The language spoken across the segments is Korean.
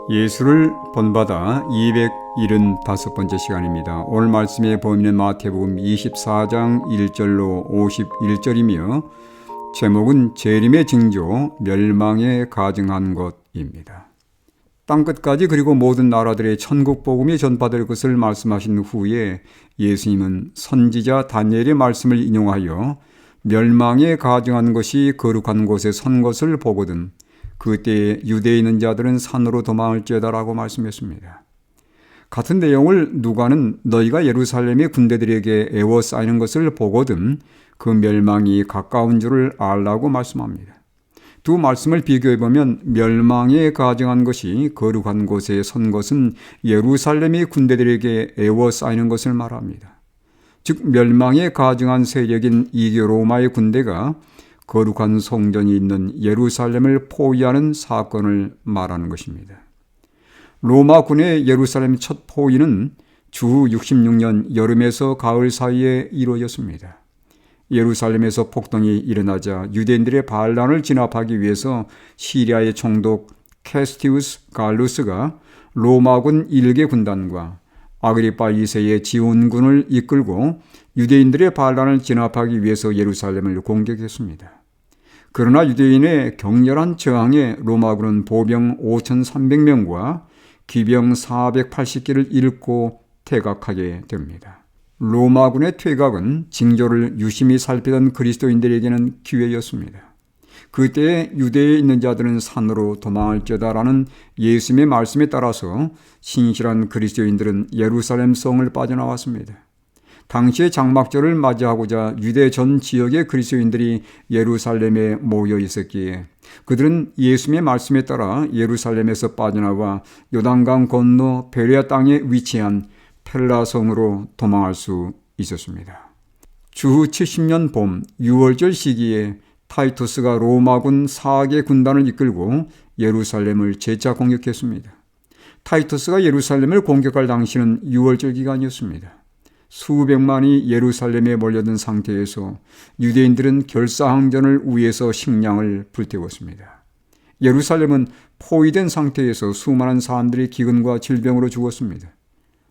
예수를 본받아 275번째 시간입니다. 오늘 말씀의 범위는 마태복음 24장 1절로 51절이며 제목은 재림의 징조, 멸망에 가증한 것입니다. 땅끝까지 그리고 모든 나라들의 천국 복음이 전파될 것을 말씀하신 후에 예수님은 선지자 다니엘의 말씀을 인용하여 멸망에 가증한 것이 거룩한 곳에 선 것을 보거든 그때 유대에 있는 자들은 산으로 도망할지어다라고 말씀했습니다. 같은 내용을 누가는 너희가 예루살렘의 군대들에게 에워싸이는 것을 보거든 그 멸망이 가까운 줄을 알라고 말씀합니다. 두 말씀을 비교해보면 멸망에 가증한 것이 거룩한 곳에 선 것은 예루살렘의 군대들에게 에워싸이는 것을 말합니다. 즉 멸망에 가증한 세력인 이교 로마의 군대가 거룩한 성전이 있는 예루살렘을 포위하는 사건을 말하는 것입니다. 로마군의 예루살렘 첫 포위는 주 66년 여름에서 가을 사이에 이루어졌습니다. 예루살렘에서 폭동이 일어나자 유대인들의 반란을 진압하기 위해서 시리아의 총독 캐스티우스 갈루스가 로마군 1개 군단과 아그리파 2세의 지원군을 이끌고 유대인들의 반란을 진압하기 위해서 예루살렘을 공격했습니다. 그러나 유대인의 격렬한 저항에 로마군은 보병 5,300명과 기병 480개를 잃고 퇴각하게 됩니다. 로마군의 퇴각은 징조를 유심히 살피던 그리스도인들에게는 기회였습니다. 그때 유대에 있는 자들은 산으로 도망할지어다라는 예수님의 말씀에 따라서 신실한 그리스도인들은 예루살렘 성을 빠져나왔습니다. 당시의 장막절을 맞이하고자 유대 전 지역의 그리스도인들이 예루살렘에 모여 있었기에 그들은 예수님의 말씀에 따라 예루살렘에서 빠져나와 요단강 건너 베레아 땅에 위치한 펠라성으로 도망할 수 있었습니다. 주후 70년 봄 6월절 시기에 타이투스가 로마군 4개 군단을 이끌고 예루살렘을 재차 공격했습니다. 타이투스가 예루살렘을 공격할 당시는 6월절 기간이었습니다. 수백만이 예루살렘에 몰려든 상태에서 유대인들은 결사항전을 위해서 식량을 불태웠습니다. 예루살렘은 포위된 상태에서 수많은 사람들이 기근과 질병으로 죽었습니다.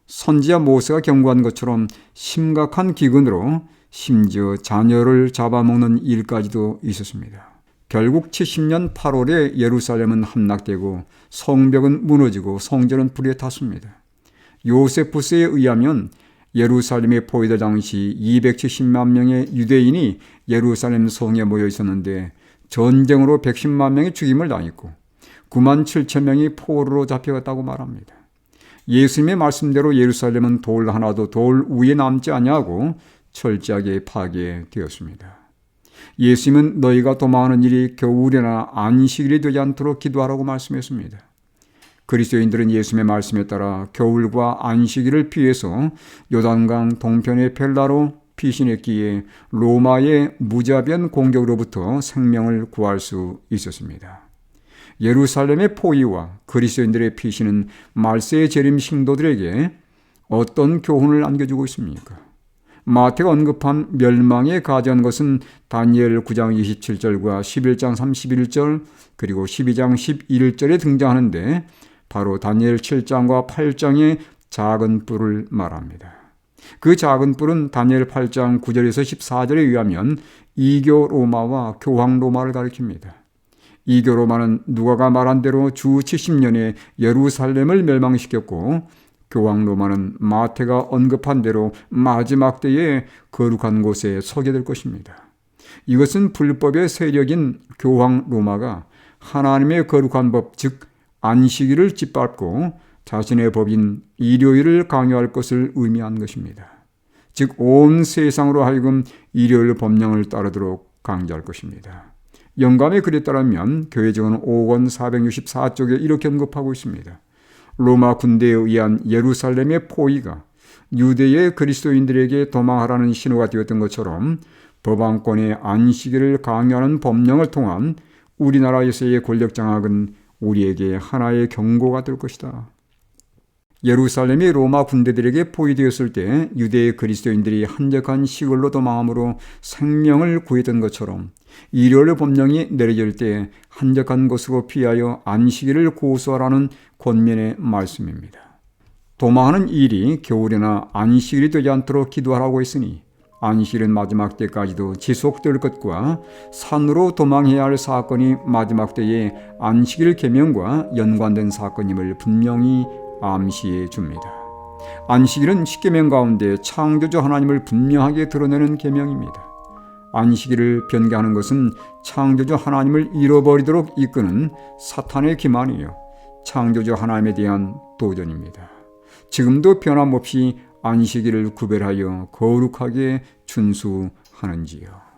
선지자 모세가 경고한 것처럼 심각한 기근으로 심지어 자녀를 잡아먹는 일까지도 있었습니다. 결국 70년 8월에 예루살렘은 함락되고 성벽은 무너지고 성전은 불에 탔습니다. 요세푸스에 의하면 예루살렘에 포위될 당시 270만 명의 유대인이 예루살렘 성에 모여 있었는데 전쟁으로 110만 명이 죽임을 당했고 9만 7천 명이 포로로 잡혀갔다고 말합니다. 예수님의 말씀대로 예루살렘은 돌 하나도 돌 위에 남지 아니하고 철저하게 파괴되었습니다. 예수님은 너희가 도망하는 일이 겨울이나 안식일이 되지 않도록 기도하라고 말씀했습니다. 그리스도인들은 예수님의 말씀에 따라 겨울과 안식일을 피해서 요단강 동편의 펠라로 피신했기에 로마의 무자비한 공격으로부터 생명을 구할 수 있었습니다. 예루살렘의 포위와 그리스도인들의 피신은 말세의 재림 신도들에게 어떤 교훈을 안겨주고 있습니까? 마태가 언급한 멸망에 가증한 것은 다니엘 9장 27절과 11장 31절 그리고 12장 11절에 등장하는데 바로 다니엘 7장과 8장의 작은 뿔을 말합니다. 그 작은 뿔은 다니엘 8장 9절에서 14절에 의하면 이교 로마와 교황 로마를 가리킵니다. 이교 로마는 누가가 말한 대로 주 70년에 예루살렘을 멸망시켰고 교황 로마는 마태가 언급한 대로 마지막 때에 거룩한 곳에 서게 될 것입니다. 이것은 불법의 세력인 교황 로마가 하나님의 거룩한 법, 즉 안식일을 짓밟고 자신의 법인 일요일을 강요할 것을 의미한 것입니다. 즉 온 세상으로 하여금 일요일 법령을 따르도록 강제할 것입니다. 영감의 글에 따르면 교회정은 5권 464쪽에 이렇게 언급하고 있습니다. 로마 군대에 의한 예루살렘의 포위가 유대의 그리스도인들에게 도망하라는 신호가 되었던 것처럼 법왕권의 안식일을 강요하는 법령을 통한 우리나라에서의 권력 장악은 우리에게 하나의 경고가 될 것이다. 예루살렘이 로마 군대들에게 포위되었을 때 유대 그리스도인들이 한적한 시골로 도망함으로 생명을 구했던 것처럼 일요일 법령이 내려질 때 한적한 곳으로 피하여 안식일을 고수하라는 권면의 말씀입니다. 도망하는 일이 겨울이나 안식일이 되지 않도록 기도하라고 했으니 안식일은 마지막 때까지도 지속될 것과 산으로 도망해야 할 사건이 마지막 때의 안식일 계명과 연관된 사건임을 분명히 암시해 줍니다. 안식일은 십계명 가운데 창조주 하나님을 분명하게 드러내는 계명입니다. 안식일을 변개하는 것은 창조주 하나님을 잃어버리도록 이끄는 사탄의 기만이요, 창조주 하나님에 대한 도전입니다. 지금도 변함없이 안식일을 구별하여 거룩하게 준수하는지요.